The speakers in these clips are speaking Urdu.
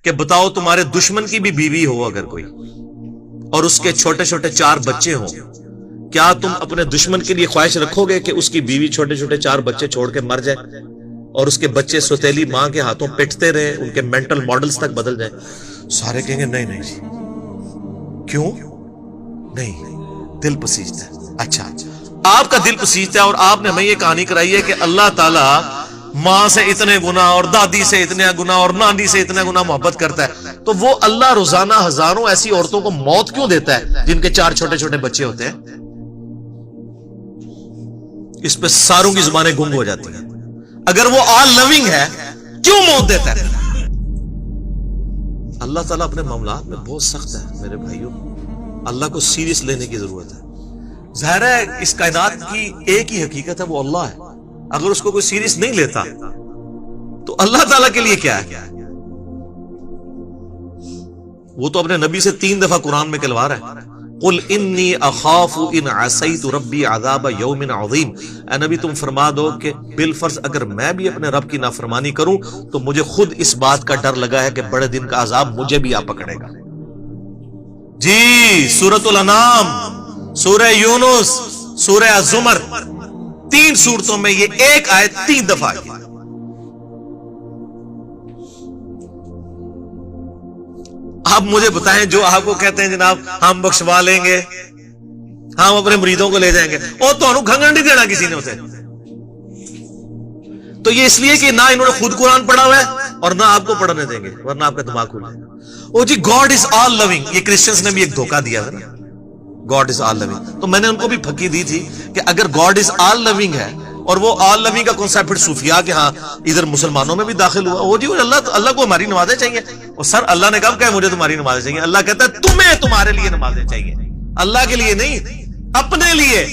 کہ بتاؤ تمہارے دشمن کی بھی بیوی ہو اگر کوئی اور اس کے چھوٹے چھوٹے 4 بچے ہوں، کیا تم اپنے دشمن کے لیے خواہش رکھو گے کہ اس کی بیوی چھوٹے چھوٹے 4 بچے چھوڑ کے مر جائے اور اس کے بچے سوتیلی ماں کے ہاتھوں پٹتے رہے، ان کے مینٹل ماڈلز تک بدل جائیں؟ سارے کہیں گے نہیں نہیں جی، کیوں نہیں؟ دل پسیجتا ہے۔ اچھا آپ کا دل پسیجتا ہے اور آپ نے ہمیں یہ کہانی کرائی ہے کہ اللہ تعالیٰ ماں سے اتنے گنا اور دادی سے اتنے گنا اور نانی سے اتنے گنا محبت کرتا ہے، تو وہ اللہ روزانہ ہزاروں ایسی عورتوں کو موت کیوں دیتا ہے جن کے 4 چھوٹے چھوٹے بچے ہوتے ہیں؟ اس پہ ساروں کی زبانیں گنگ ہو جاتی ہیں۔ اگر وہ آل لونگ ہے کیوں موت دیتا ہے؟ اللہ تعالیٰ اپنے معاملات میں بہت سخت ہے میرے بھائیوں، اللہ کو سیریس لینے کی ضرورت ہے۔ ظاہر ہے اس کائنات کی ایک ہی حقیقت ہے، وہ اللہ ہے، اگر اس کو کوئی سیریس نہیں لیتا تو اللہ تعالیٰ کے لیے کیا ہے؟ وہ تو اپنے نبی سے 3 دفعہ قرآن میں کہلوا رہا ہے، قل انی اخاف ان عصیت ربی عذاب یوم عظیم، اے نبی تم فرما دو کہ بالفرض اگر میں بھی اپنے رب کی نافرمانی کروں تو مجھے خود اس بات کا ڈر لگا ہے کہ بڑے دن کا عذاب مجھے بھی آ پکڑے گا۔ جی سورۃ الانعام، سورہ یونس، سورہ الزمر، 3 سورتوں میں یہ ایک آیت 3 دفعہ آئی۔ آپ مجھے بتائیں جو آپ کو کہتے ہیں جناب ہم بخشوا لیں گے، ہم اپنے مریدوں کو لے جائیں گے، اور تو انہوں گھنگن نہیں دینا کسی نے اسے، تو یہ اس لیے کہ نہ انہوں نے خود قرآن پڑھا ہوا ہے اور نہ آپ کو پڑھنے دیں گے، ورنہ آپ کا دماغ کھل جائے گا۔ او جی گاڈ از آل لونگ، یہ کرسچنز نے بھی ایک دھوکہ دیا ہے نا، گاڈ از آل لونگ، تو میں نے ان کو بھی پھکی دی تھی کہ اگر گاڈ از آل لونگ ہے اور وہ آل لونگ کا کنسیپٹ پھر صوفیاء کے ہاں ادھر مسلمانوں میں بھی داخل ہوا، وہ جی اللہ کو ہماری نمازیں چاہیے، اور سر اللہ نے کب کہا مجھے تمہاری نمازیں چاہیے؟ اللہ کہتا ہے تمہیں تمہارے لیے نمازیں چاہیے، اللہ کے لیے نہیں، اپنے لیے۔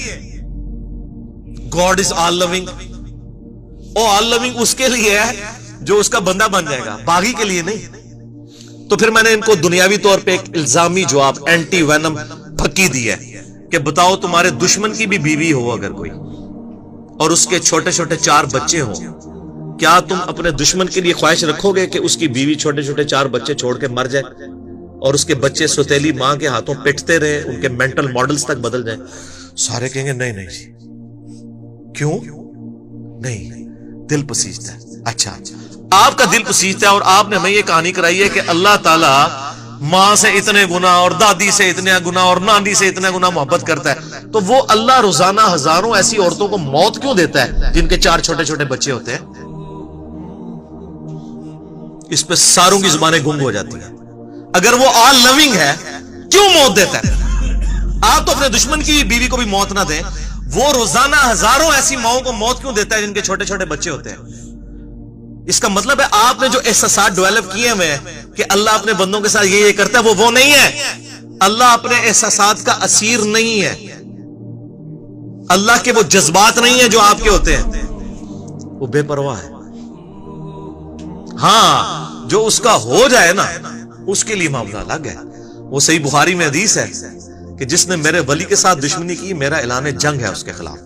گاڈ از آل لونگ، او آل لونگ اس کے لیے ہے جو اس کا بندہ بن جائے گا، باغی کے لیے نہیں۔ تو پھر میں نے ان کو دنیاوی طور پہ ایک الزامی جواب، اینٹی وینم پھکی دی ہے کہ بتاؤ تمہارے دشمن کی بھی بیوی ہو اگر کوئی اور اس کے چھوٹے چھوٹے 4 بچے ہوں، کیا تم اپنے دشمن کے لیے خواہش رکھو گے کہ اس کی بیوی چھوٹے چھوٹے 4 بچے چھوڑ کے مر جائے اور اس کے بچے سوتیلی ماں کے ہاتھوں پٹتے رہے، ان کے مینٹل ماڈلز تک بدل جائیں؟ سارے کہیں گے نہیں نہیں جی، کیوں نہیں؟ دل پسیجتا ہے۔ اچھا آپ کا دل پسیجتا ہے اور آپ نے ہمیں یہ کہانی کرائی ہے کہ اللہ تعالیٰ ماں سے اتنے گنا اور دادی سے اتنے گنا اور نانی سے اتنے گنا محبت کرتا ہے، تو وہ اللہ روزانہ ہزاروں ایسی عورتوں کو موت کیوں دیتا ہے جن کے 4 چھوٹے چھوٹے بچے ہوتے ہیں؟ اس پہ ساروں کی زبانیں گنگ ہو جاتی ہیں۔ اگر وہ آل لونگ ہے کیوں موت دیتا ہے؟ آپ تو اپنے دشمن کی بیوی کو بھی موت نہ دیں، وہ روزانہ ہزاروں ایسی ماؤں کو موت کیوں دیتا ہے جن کے چھوٹے چھوٹے بچے ہوتے ہیں؟ اس کا مطلب ہے آپ نے جو احساسات ڈیولپ کیے ہوئے کہ اللہ اپنے بندوں کے ساتھ یہ کرتا ہے، وہ نہیں ہے۔ اللہ اپنے احساسات کا اسیر نہیں ہے، اللہ کے وہ جذبات نہیں ہیں جو آپ کے ہوتے ہیں، وہ بے پرواہ ہے۔ ہاں جو اس کا ہو جائے نا اس کے لیے معاملہ الگ ہے۔ وہ صحیح بخاری میں حدیث ہے کہ جس نے میرے ولی کے ساتھ دشمنی کی میرا اعلان جنگ ہے اس کے خلاف،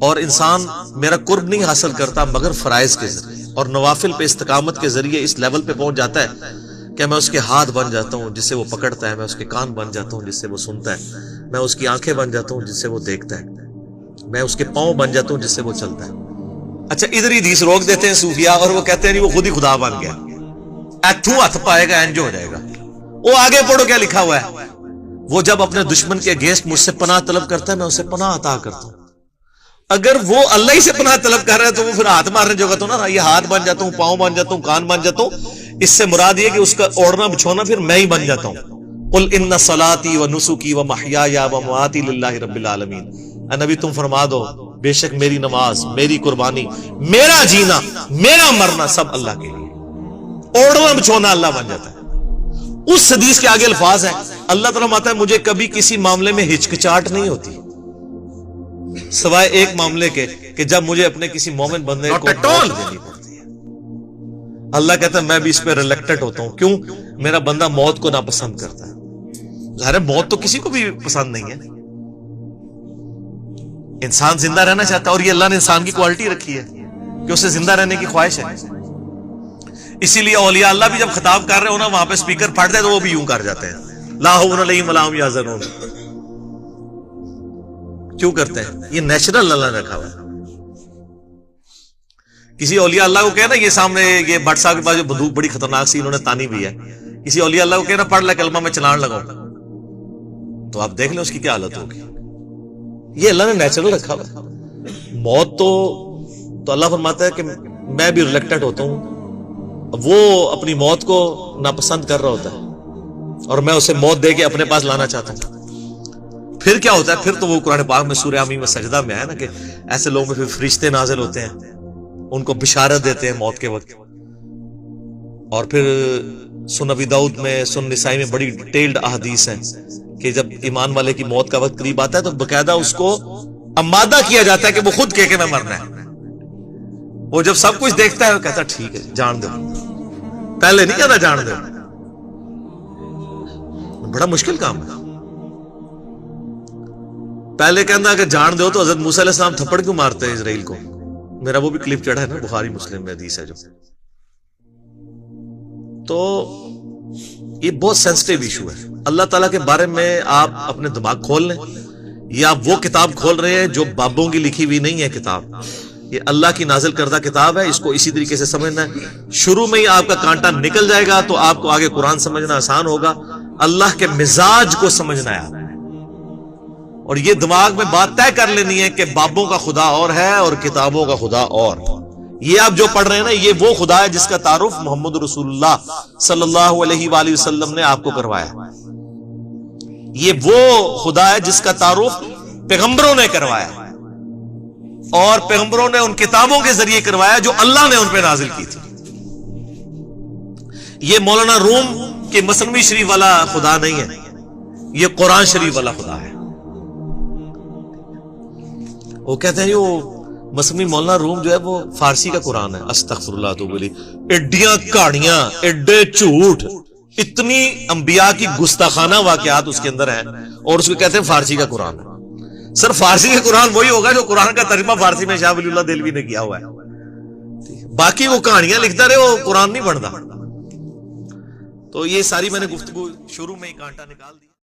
اور انسان میرا قرب نہیں حاصل کرتا مگر فرائض کے ذریعے اور نوافل پہ استقامت کے ذریعے اس لیول پہ پہنچ جاتا ہے کہ میں اس کے ہاتھ بن جاتا ہوں جس سے وہ پکڑتا ہے، میں اس کے کان بن جاتا ہوں جس سے وہ سنتا ہے، میں اس کی آنکھیں بن جاتا ہوں جس سے وہ دیکھتا ہے، میں اس کے پاؤں بن جاتا ہوں جس سے وہ چلتا ہے۔ اچھا ادھر ہی حدیث روک دیتے ہیں صوفیاء اور وہ کہتے ہیں نہیں وہ خود ہی خدا بن گیا، ایتھو ہاتھ پائے گا انج ہو جائے گا۔ وہ آگے پڑھو کیا لکھا ہوا ہے، وہ جب اپنے دشمن کے اگینسٹ مجھ سے پناہ طلب کرتا ہے میں اسے پناہ عطا کرتا ہوں۔ اگر وہ اللہ ہی سے پناہ طلب کر رہا ہے تو وہ پھر ہاتھ مارنے جو تو نا، یہ ہاتھ بن جاتا ہوں، پاؤں بن جاتا ہوں، کان بن جاتا ہوں، اس سے مراد یہ کہ اس کا اوڑھنا بچھونا پھر میں ہی بن جاتا ہوں۔ قل ان صلاتي ونسكي ومحياي ومماتي لله رب العالمین، اے نبی تم فرما دو بے شک میری نماز، میری قربانی، میرا جینا، میرا مرنا سب اللہ کے لیے۔ اوڑھنا بچھونا اللہ بن جاتا ہے۔ اس حدیث کے آگے الفاظ ہیں، اللہ تعالیٰ ماتا ہے مجھے کبھی کسی معاملے میں ہچکچاہٹ نہیں ہوتی سوائے ایک معاملے کے کہ جب مجھے اپنے کسی مومن بندے کو موت دینی پڑتی ہے۔ اللہ کہتا ہے میں بھی اس پہ ریلیکٹڈ ہوتا ہوں، کیوں؟ میرا بندہ موت کو ناپسند کرتا ہے۔ ظاہر ہے موت تو کسی کو بھی پسند نہیں ہے، انسان زندہ رہنا چاہتا ہے، اور یہ اللہ نے انسان کی کوالٹی رکھی ہے کہ اسے زندہ رہنے کی خواہش ہے۔ اسی لیے اولیاء اللہ بھی جب خطاب کر رہے ہو نا وہاں پہ اسپیکر پھٹ جائے تو وہ بھی یوں کر جاتے ہیں، لا حول علیہم ولا ہم یحزنون. کیوں کرتے ہیں؟ یہ نیچرل اللہ نے رکھا ہوا ہے. کسی اولیاء اللہ کو کہنا یہ سامنے یہ بٹ صاحب کے پاس جو بندوق بڑی خطرناک سی انہوں نے تانی بھی ہے، کسی اولیاء اللہ کو کہنا پڑھ لے کلمہ میں چلان لگاؤ تو آپ دیکھ لیں اس کی کیا حالت ہوگی. یہ اللہ نے نیچرل رکھا ہوا ہے. موت تو اللہ فرماتا ہے کہ میں بھی ریلیکٹڈ ہوتا ہوں، وہ اپنی موت کو ناپسند کر رہا ہوتا ہے اور میں اسے موت دے کے اپنے پاس لانا چاہتا ہوں. پھر کیا ہوتا ہے؟ پھر تو وہ قرآن پاک میں سورہ آمین میں سجدہ میں آیا نا کہ ایسے لوگوں میں پھر فرشتے نازل ہوتے ہیں، ان کو بشارت دیتے ہیں موت کے وقت. اور پھر سنن ابی داؤد میں، سنن نسائی میں بڑی ڈیٹیلڈ احادیث ہیں کہ جب ایمان والے کی موت کا وقت قریب آتا ہے تو باقاعدہ اس کو امادہ کیا جاتا ہے کہ وہ خود کہے کہ میں مرنا ہے. وہ جب سب کچھ دیکھتا ہے وہ کہتا ہے ٹھیک ہے جان دو، پہلے نہیں کہتا جان دو. بڑا مشکل کام ہے. پہلے کہتا کہ جان دو تو حضرت موسیٰ علیہ السلام تھپڑ کیوں مارتے ہیں اسرائیل کو؟ میرا وہ بھی کلپ چڑھا ہے نا، بخاری مسلم میں حدیث ہے جو. تو یہ بہت سینسٹیو ایشو ہے. اللہ تعالیٰ کے بارے میں آپ اپنے دماغ کھول لیں، یا وہ کتاب کھول رہے ہیں جو بابوں کی لکھی ہوئی نہیں ہے کتاب، یہ اللہ کی نازل کردہ کتاب ہے. اس کو اسی طریقے سے سمجھنا ہے. شروع میں ہی آپ کا کانٹا نکل جائے گا تو آپ کو آگے قرآن سمجھنا آسان ہوگا. اللہ کے مزاج کو سمجھنا ہے اور یہ دماغ میں بات طے کر لینی ہے کہ بابوں کا خدا اور ہے اور کتابوں کا خدا اور. یہ آپ جو پڑھ رہے ہیں نا یہ وہ خدا ہے جس کا تعارف محمد رسول اللہ صلی اللہ علیہ وآلہ وسلم نے آپ کو کروایا. یہ وہ خدا ہے جس کا تعارف پیغمبروں نے کروایا اور پیغمبروں نے ان کتابوں کے ذریعے کروایا جو اللہ نے ان پہ نازل کی تھی. یہ مولانا روم کے مثنوی شریف والا خدا نہیں ہے، یہ قرآن شریف والا خدا ہے. وہ کہتے ہیں وہ مثنوی مولانا روم جو ہے وہ فارسی کا قرآن ہے. استغفر اللہ تو بولی ایڈیاں کہانیاں، ایڈے جھوٹ، اتنی انبیاء کی گستاخانہ واقعات اس کے اندر ہیں اور اس کو کہتے ہیں فارسی کا قرآن ہے. سر فارسی کا قرآن وہی ہوگا جو قرآن کا ترجمہ فارسی میں شاہ ولی اللہ دہلوی نے کیا ہوا ہے. باقی وہ کہانیاں لکھتا رہے وہ قرآن نہیں بنتا. تو یہ ساری میں نے گفتگو شروع میں ہی کانٹا نکال دی.